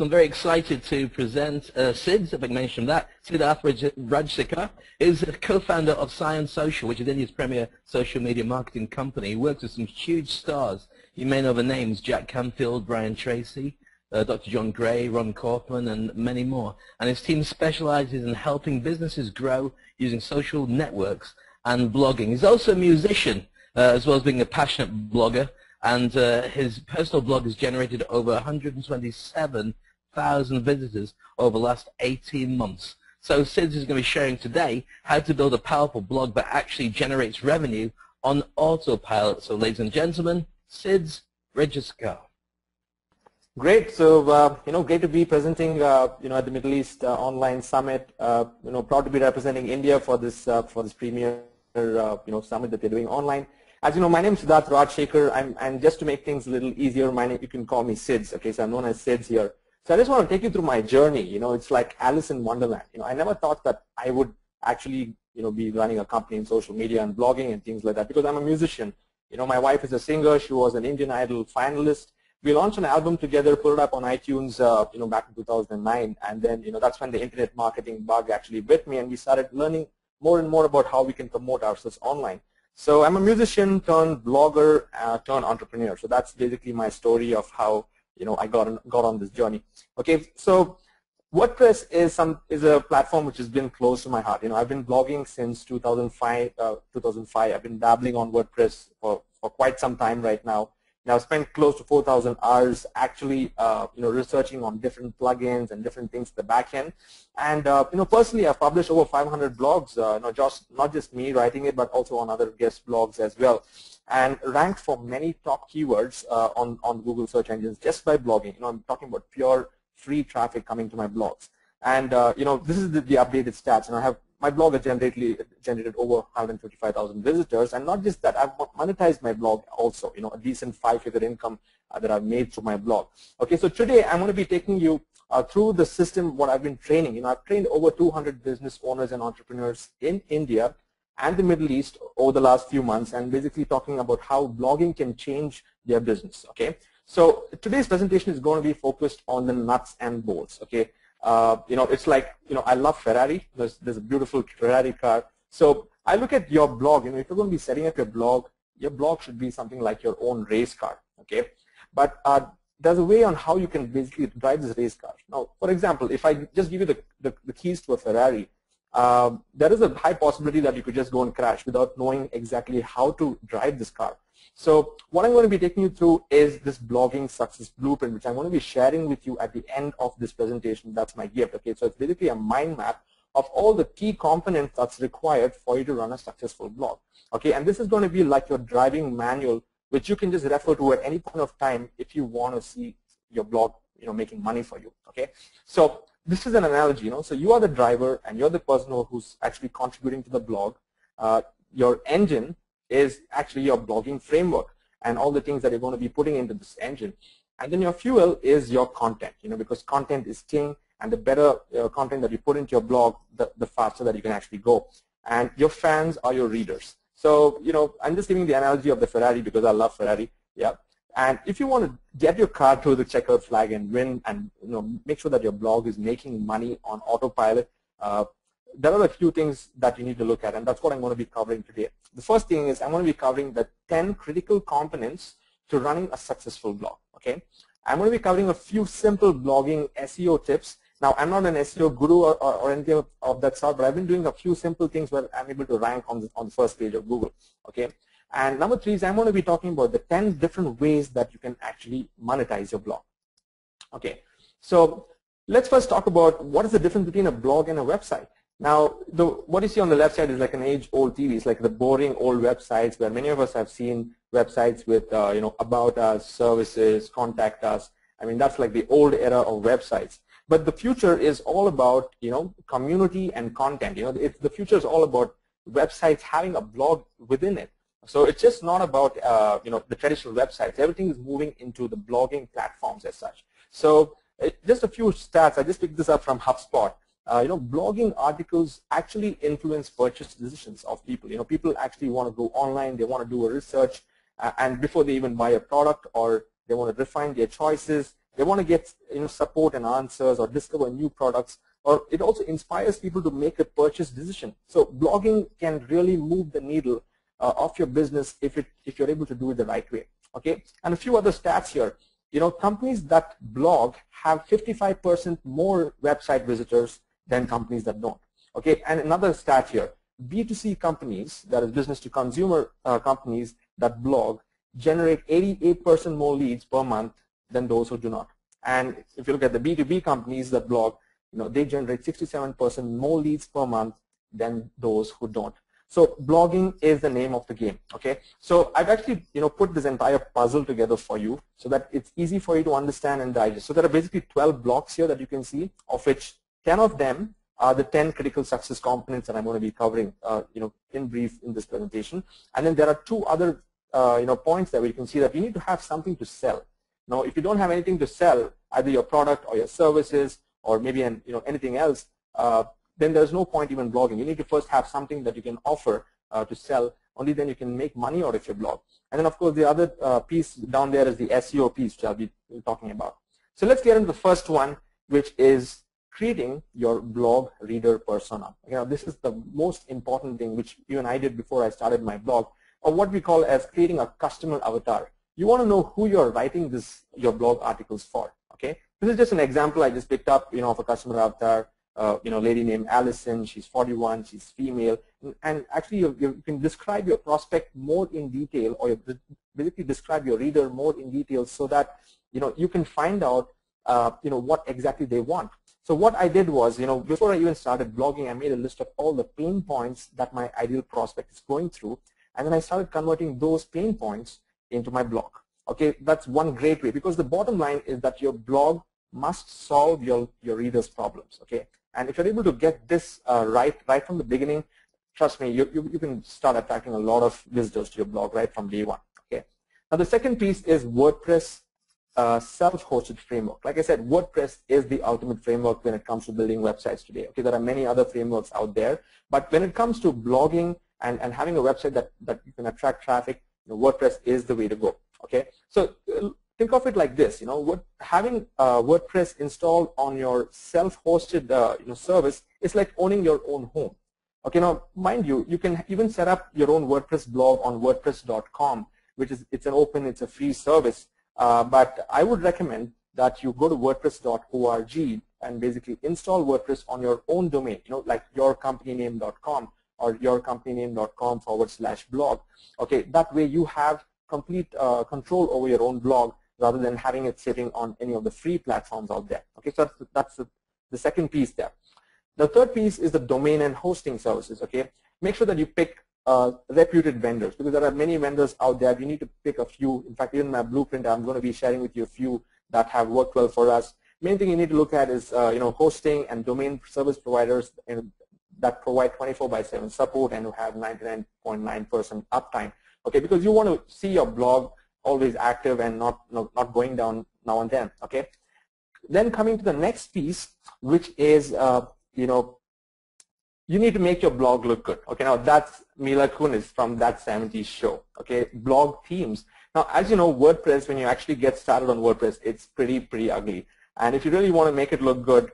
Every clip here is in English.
I'm very excited to present Sid, if I can mention that. Siddharth Rajsekar is a co-founder of Science Social, which is India's premier social media marketing company. He works with some huge stars. You may know the names: Jack Canfield, Brian Tracy, Dr. John Gray, Ron Kaufman, and many more. And his team specializes in helping businesses grow using social networks and blogging. He's also a musician, as well as being a passionate blogger. And his personal blog has generated over 127,000 visitors over the last 18 months. So Sid is going to be sharing today how to build a powerful blog that actually generates revenue on autopilot. So ladies and gentlemen, Sid's Rajsekar. Great. So, great to be presenting, at the Middle East Online Summit. Proud to be representing India for this premier, summit that we're doing online. As you know, my name is Siddharth Rajsekar, and just to make things a little easier, you can call me Sids. Okay, so I'm known as Sids here. So I just want to take you through my journey. It's like Alice in Wonderland. I never thought that I would actually, be running a company in social media and blogging and things like that, because I'm a musician. My wife is a singer. She was an Indian Idol finalist. We launched an album together, put it up on iTunes, back in 2009, and then, that's when the internet marketing bug actually bit me, and we started learning more and more about how we can promote ourselves online. So I'm a musician turned blogger turned entrepreneur. So that's basically my story of how I got on this journey. Okay, so WordPress is a platform which has been close to my heart. I've been blogging since 2005. I've been dabbling on WordPress for quite some time right now. Now I've spent close to 4,000 hours actually researching on different plugins and different things at the back end. And personally, I've published over 500 blogs, not just me writing it, but also on other guest blogs as well, and ranked for many top keywords on Google search engines just by blogging. I'm talking about pure free traffic coming to my blogs. And this is the updated stats, and I have my blog has generated over 155,000 visitors, and not just that, I've monetized my blog also, a decent 5-figure income that I've made through my blog. Okay, so today I'm going to be taking you through the system, what I've been training. I've trained over 200 business owners and entrepreneurs in India and the Middle East over the last few months, and basically talking about how blogging can change their business. Okay, so today's presentation is going to be focused on the nuts and bolts. Okay. It's like, I love Ferrari. There's a beautiful Ferrari car. So I look at your blog, if you're going to be setting up your blog should be something like your own race car, okay? But there's a way on how you can basically drive this race car. Now, for example, if I just give you the keys to a Ferrari, there is a high possibility that you could just go and crash without knowing exactly how to drive this car. So what I'm going to be taking you through is this blogging success blueprint, which I'm going to be sharing with you at the end of this presentation. That's my gift. Okay, so it's basically a mind map of all the key components that's required for you to run a successful blog. Okay, and this is going to be like your driving manual, which you can just refer to at any point of time if you want to see your blog, making money for you. Okay, so this is an analogy. So you are the driver and you're the person who's actually contributing to the blog. Your engine is actually your blogging framework and all the things that you're going to be putting into this engine. And then your fuel is your content, because content is king, and the better content that you put into your blog, the faster that you can actually go. And your fans are your readers. So, I'm just giving the analogy of the Ferrari because I love Ferrari. Yeah. And if you want to get your car to the checkered flag and win and, make sure that your blog is making money on autopilot, there are a few things that you need to look at, and that's what I'm going to be covering today. The first thing is I'm going to be covering the 10 critical components to running a successful blog. Okay, I'm going to be covering a few simple blogging SEO tips. Now, I'm not an SEO guru or anything of that sort, but I've been doing a few simple things where I'm able to rank on the first page of Google. Okay, and number 3 is I'm going to be talking about the 10 different ways that you can actually monetize your blog. Okay, so let's first talk about what is the difference between a blog and a website. Now, what you see on the left side is like an age-old TV. It's like the boring old websites where many of us have seen websites with, about us, services, contact us. I mean, that's like the old era of websites. But the future is all about, community and content. The future is all about websites having a blog within it. So it's just not about, the traditional websites. Everything is moving into the blogging platforms as such. So just a few stats. I just picked this up from HubSpot. Blogging articles actually influence purchase decisions of people. People actually want to go online, they want to do a research, and before they even buy a product, or they want to refine their choices, They want to get support and answers or discover new products, or it also inspires people to make a purchase decision. So blogging can really move the needle of your business if you're able to do it the right way. Okay, and a few other stats here. Companies that blog have 55% more website visitors than companies that don't. Okay, and another stat here. B2C companies, that is business to consumer companies that blog, generate 88% more leads per month than those who do not. And if you look at the B2B companies that blog, they generate 67% more leads per month than those who don't. So blogging is the name of the game. Okay, so I've actually put this entire puzzle together for you so that it's easy for you to understand and digest. So there are basically 12 blocks here that you can see, of which 10 of them are the 10 critical success components that I'm going to be covering, in brief in this presentation. And then there are two other, points that we can see that you need to have something to sell. Now, if you don't have anything to sell, either your product or your services or maybe anything else, then there's no point even blogging. You need to first have something that you can offer to sell. Only then you can make money out of your blog. And then, of course, the other piece down there is the SEO piece, which I'll be talking about. So let's get into the first one, which is creating your blog reader persona. This is the most important thing, which even I did before I started my blog, or what we call as creating a customer avatar. You want to know who you're writing your blog articles for. Okay, this is just an example I just picked up, of a customer avatar. Lady named Allison. She's 41. She's female, and actually you can describe your prospect more in detail, or basically describe your reader more in detail, so that you can find out what exactly they want. So what I did was, before I even started blogging, I made a list of all the pain points that my ideal prospect is going through, and then I started converting those pain points into my blog. Okay, that's one great way, because the bottom line is that your blog must solve your readers' problems. Okay, and if you're able to get this right from the beginning, trust me, you can start attracting a lot of visitors to your blog right from day one. Okay, now the second piece is WordPress self-hosted framework. Like I said, WordPress is the ultimate framework when it comes to building websites today. Okay, there are many other frameworks out there, but when it comes to blogging and having a website that you can attract traffic, WordPress is the way to go. Okay, so think of it like this. Having WordPress installed on your self-hosted service is like owning your own home. Okay, now mind you, you can even set up your own WordPress blog on WordPress.com, it's a free service. But I would recommend that you go to WordPress.org and basically install WordPress on your own domain, like yourcompanyname.com or yourcompanyname.com/blog. Okay, that way you have complete control over your own blog rather than having it sitting on any of the free platforms out there. Okay, so that's the second piece there. The third piece is the domain and hosting services. Okay, make sure that you pick reputed vendors, because there are many vendors out there. You need to pick a few. In fact, even in my blueprint, I'm going to be sharing with you a few that have worked well for us. Main thing you need to look at is hosting and domain service providers that provide 24/7 support and who have 99.9% uptime. Okay, because you want to see your blog always active and not going down now and then. Okay, then coming to the next piece, which is you need to make your blog look good. Okay, now that's Mila Kunis from That 70s Show. Okay, blog themes. Now, as you know, WordPress, when you actually get started on WordPress, it's pretty ugly. And if you really want to make it look good,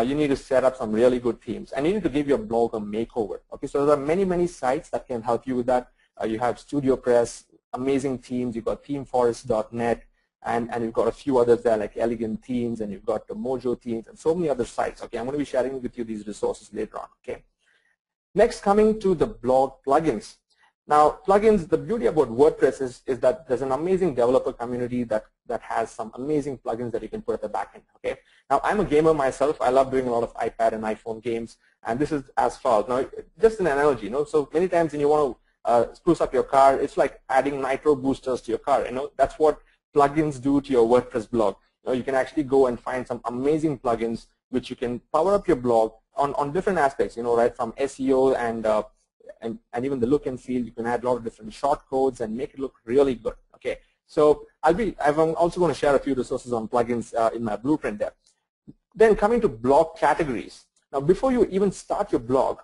you need to set up some really good themes, and you need to give your blog a makeover. Okay, so there are many sites that can help you with that. You have StudioPress, amazing themes. You've got themeforest.net, and you've got a few others there like Elegant Themes, and you've got the Mojo Themes, and so many other sites. Okay, I'm going to be sharing with you these resources later on. Okay. Next, coming to the blog plugins. Now, plugins, the beauty about WordPress is that there's an amazing developer community that has some amazing plugins that you can put at the back end. Okay. Now, I'm a gamer myself. I love doing a lot of iPad and iPhone games, and this is Asphalt. Now, just an analogy, so many times when you want to spruce up your car, it's like adding nitro boosters to your car. That's what plugins do to your WordPress blog. You can actually go and find some amazing plugins which you can power up your blog on different aspects, right from SEO and even the look and feel. You can add a lot of different short codes and make it look really good. Okay, so I'm also going to share a few resources on plugins in my blueprint there. Then coming to blog categories. Now, before you even start your blog,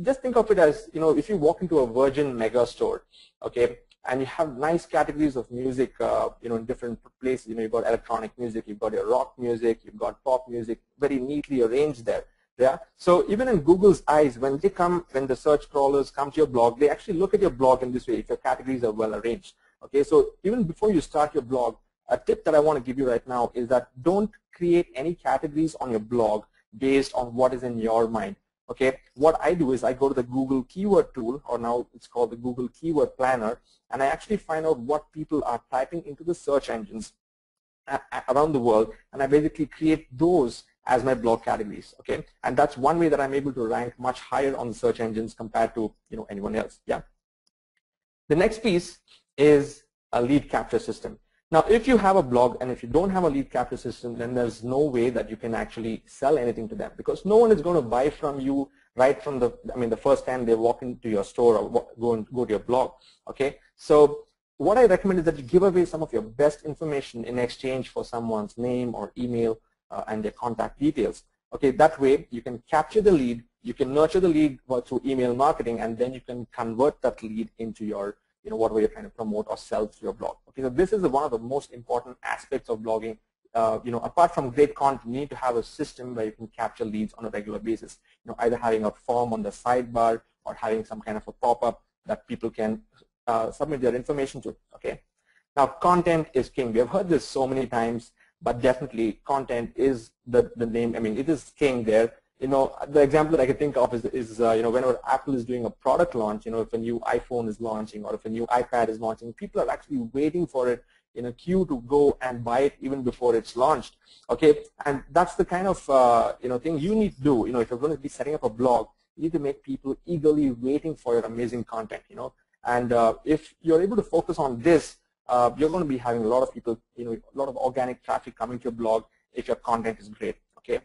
just think of it as, if you walk into a Virgin mega store, okay, and you have nice categories of music, in different places. You've got electronic music, you've got your rock music, you've got pop music, very neatly arranged there. Yeah. So even in Google's eyes, when the search crawlers come to your blog, they actually look at your blog in this way if your categories are well arranged. Okay. So even before you start your blog, a tip that I want to give you right now is that don't create any categories on your blog based on what is in your mind. Okay, what I do is I go to the Google keyword tool, or now it's called the Google Keyword Planner, and I actually find out what people are typing into the search engines around the world, and I basically create those as my blog categories. Okay, and that's one way that I'm able to rank much higher on the search engines compared to anyone else. Yeah. The next piece is a lead capture system. Now, if you have a blog and if you don't have a lead capture system, then there's no way that you can actually sell anything to them, because no one is going to buy from you right from the first time they walk into your store or go to your blog. Okay, so what I recommend is that you give away some of your best information in exchange for someone's name or email and their contact details. Okay, that way you can capture the lead, you can nurture the lead through email marketing, and then you can convert that lead into your whatever you're trying to promote or sell through your blog. Okay, so this is one of the most important aspects of blogging. Apart from great content, you need to have a system where you can capture leads on a regular basis. Either having a form on the sidebar or having some kind of a pop-up that people can submit their information to. Okay. Now, content is king. We have heard this so many times, but definitely content is the name. I mean, it is king there. The example that I can think of is whenever Apple is doing a product launch, if a new iPhone is launching or if a new iPad is launching, people are actually waiting for it in a queue to go and buy it even before it's launched. Okay, and that's the kind of thing you need to do. If you're going to be setting up a blog, you need to make people eagerly waiting for your amazing content. And if you're able to focus on this, you're going to be having a lot of people, a lot of organic traffic coming to your blog if your content is great. Okay.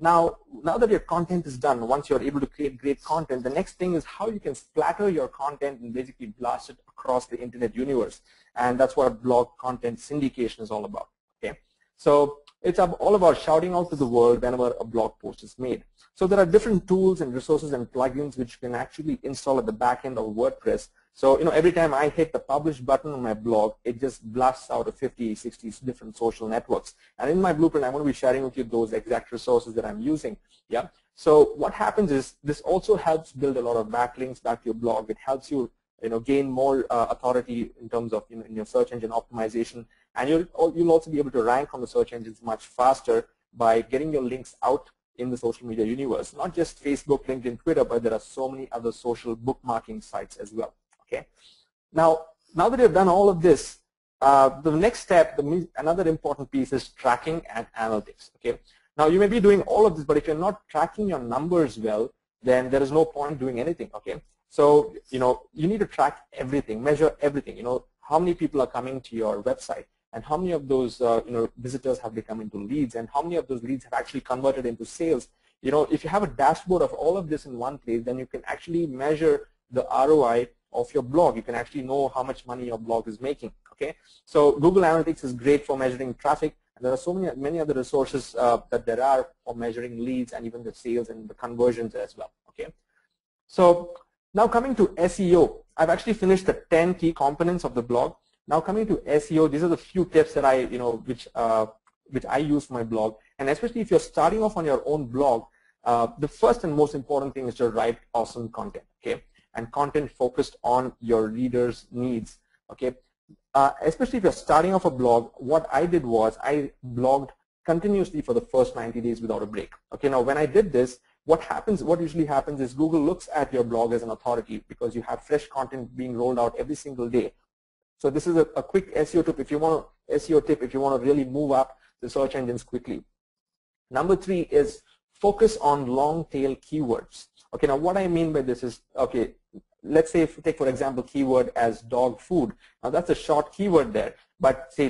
Now that your content is done, once you're able to create great content, the next thing is how you can splatter your content and basically blast it across the internet universe. And that's what blog content syndication is all about. Okay, so it's all about shouting out to the world whenever a blog post is made. So there are different tools and resources and plugins which you can actually install at the back end of WordPress. So every time I hit the publish button on my blog, it just blasts out of 50, 60 different social networks. And in my blueprint, I'm going to be sharing with you those exact resources that I'm using. Yeah. So what happens is this also helps build a lot of backlinks back to your blog. It helps you gain more authority in terms of in your search engine optimization, and you'll also be able to rank on the search engines much faster by getting your links out in the social media universe. Not just Facebook, LinkedIn, Twitter, but there are so many other social bookmarking sites as well. Okay. Now that you've done all of this, the next step, another important piece is tracking and analytics. Okay. Now you may be doing all of this, but if you're not tracking your numbers well, then there is no point doing anything. Okay. So you need to track everything, measure everything. How many people are coming to your website, and how many of those visitors have become into leads, and how many of those leads have actually converted into sales. If you have a dashboard of all of this in one place, then you can actually measure the ROI of your blog. You can actually know how much money your blog is making. Okay, so Google Analytics is great for measuring traffic, and there are so many other resources that there are for measuring leads and even the sales and the conversions as well. Okay, so now coming to SEO, I've actually finished the 10 key components of the blog. Now coming to SEO, these are the few tips that I which I use for my blog, and especially if you're starting off on your own blog, the first and most important thing is to write awesome content. Okay. And content focused on your readers' needs. Okay, especially if you're starting off a blog, what I did was I blogged continuously for the first 90 days without a break. Okay, now when I did this, what usually happens is Google looks at your blog as an authority because you have fresh content being rolled out every single day. So this is a quick SEO tip if you want to really move up the search engines quickly. Number 3 is focus on long tail keywords. Okay, now what I mean by this is, okay, let's say if you take for example keyword as dog food. Now that's a short keyword there, but say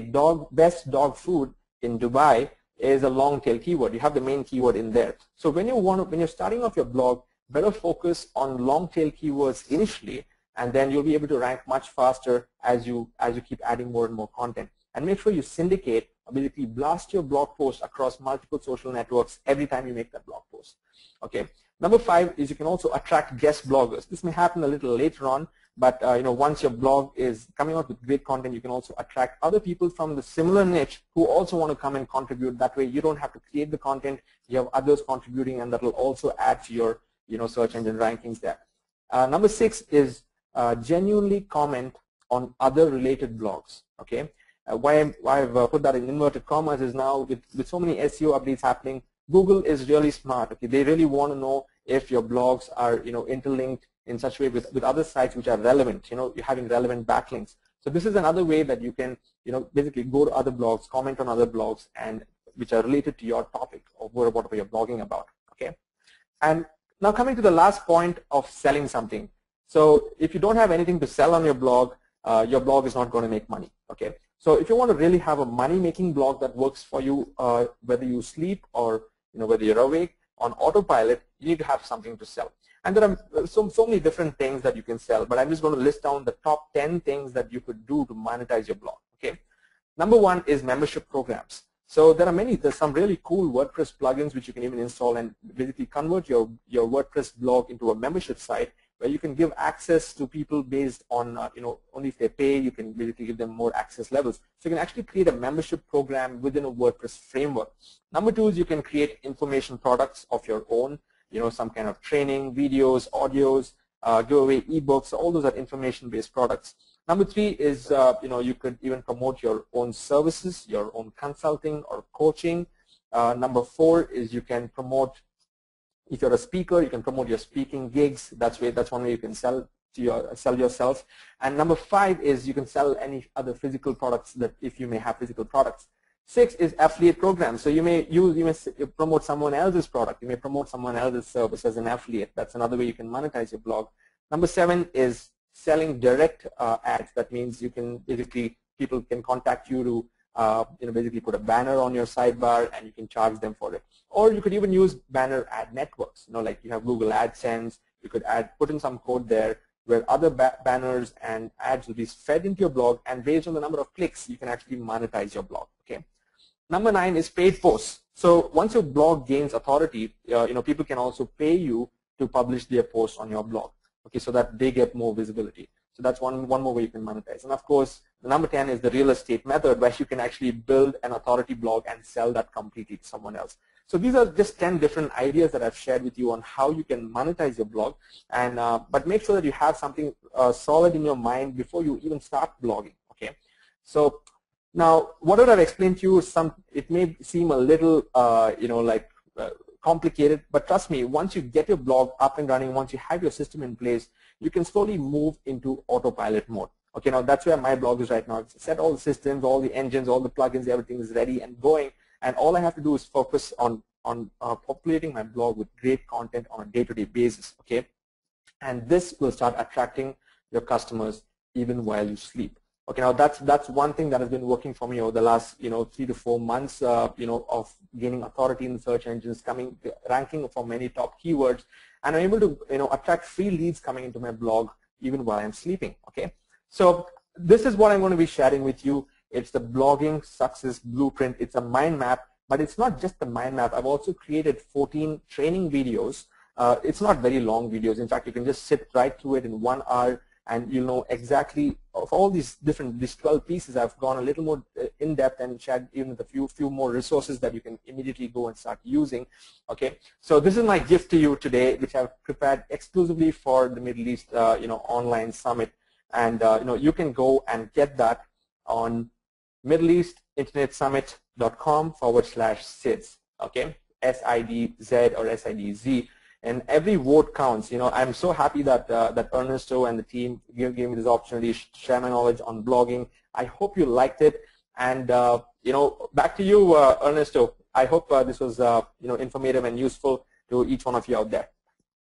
best dog food in Dubai is a long tail keyword. You have the main keyword in there. So when you're starting off your blog, better focus on long tail keywords initially, and then you'll be able to rank much faster as you keep adding more and more content. And make sure you syndicate, basically blast your blog post across multiple social networks every time you make that blog post. Okay. Number 5 is you can also attract guest bloggers. This may happen a little later on, But once your blog is coming out with great content, you can also attract other people from the similar niche who also want to come and contribute. That way, you don't have to create the content; you have others contributing, and that will also add to your search engine rankings there. Number 6 is genuinely comment on other related blogs. Okay, why I've put that in inverted commas is now with so many SEO updates happening, Google is really smart. Okay, they really want to know if your blogs are interlinked in such a way with other sites which are relevant. You're having relevant backlinks. So this is another way that you can basically go to other blogs, comment on other blogs, and which are related to your topic or whatever you're blogging about. Okay, and now coming to the last point of selling something. So if you don't have anything to sell on your blog is not going to make money. Okay, so if you want to really have a money-making blog that works for you, whether you sleep or whether you're awake, on autopilot, you need to have something to sell. And there are so many different things that you can sell, but I'm just going to list down the top 10 things that you could do to monetize your blog. Okay, number 1 is membership programs. So there's some really cool WordPress plugins which you can even install and basically convert your WordPress blog into a membership site where you can give access to people based on only if they pay, you can basically give them more access levels. So you can actually create a membership program within a WordPress framework. Number 2 is you can create information products of your own, some kind of training, videos, audios, giveaway ebooks. All those are information-based products. Number 3 is you could even promote your own services, your own consulting or coaching. Number 4 is you can promote. If you're a speaker, you can promote your speaking gigs. That's one way you can sell yourself. And number 5 is you can sell any other physical products that if you may have physical products. 6 is affiliate programs. So you may promote someone else's product. You may promote someone else's service as an affiliate. That's another way you can monetize your blog. Number 7 is selling direct ads. That means you can basically people can contact you to basically put a banner on your sidebar and you can charge them for it. Or you could even use banner ad networks. Like you have Google AdSense. You could put in some code there where other banners and ads will be fed into your blog, and based on the number of clicks, you can actually monetize your blog. Okay. Number 9 is paid posts. So once your blog gains authority, people can also pay you to publish their posts on your blog. Okay, so that they get more visibility. So that's one more way you can monetize. And of course, the number 10 is the real estate method, where you can actually build an authority blog and sell that completely to someone else. So these are just 10 different ideas that I've shared with you on how you can monetize your blog. And but make sure that you have something solid in your mind before you even start blogging. Okay. So now, whatever I've explained to you, it may seem a little complicated, but trust me, once you get your blog up and running, once you have your system in place, you can slowly move into autopilot mode. Okay, now that's where my blog is right now. I've set all the systems, all the engines, all the plugins, everything is ready and going, and all I have to do is focus on populating my blog with great content on a day-to-day basis. Okay, and this will start attracting your customers even while you sleep. Okay, now that's one thing that has been working for me over the last 3 to 4 months of gaining authority in the search engines, ranking for many top keywords, and I'm able to attract free leads coming into my blog even while I'm sleeping. Okay, so this is what I'm going to be sharing with you. It's the blogging success blueprint. It's a mind map, but it's not just the mind map. I've also created 14 training videos. It's not very long videos. In fact, you can just sit right through it in 1 hour. And you'll know exactly of all these 12 pieces. I've gone a little more in depth and shared even with a few more resources that you can immediately go and start using. Okay, so this is my gift to you today, which I've prepared exclusively for the Middle East online summit. And you can go and get that on middleeastinternetsummit.com/SIDZ. Okay, SIDZ or SIDZ. And every vote counts. I'm so happy that that Ernesto and the team gave me this opportunity to share my knowledge on blogging. I hope you liked it. And back to you, Ernesto. I hope this was informative and useful to each one of you out there.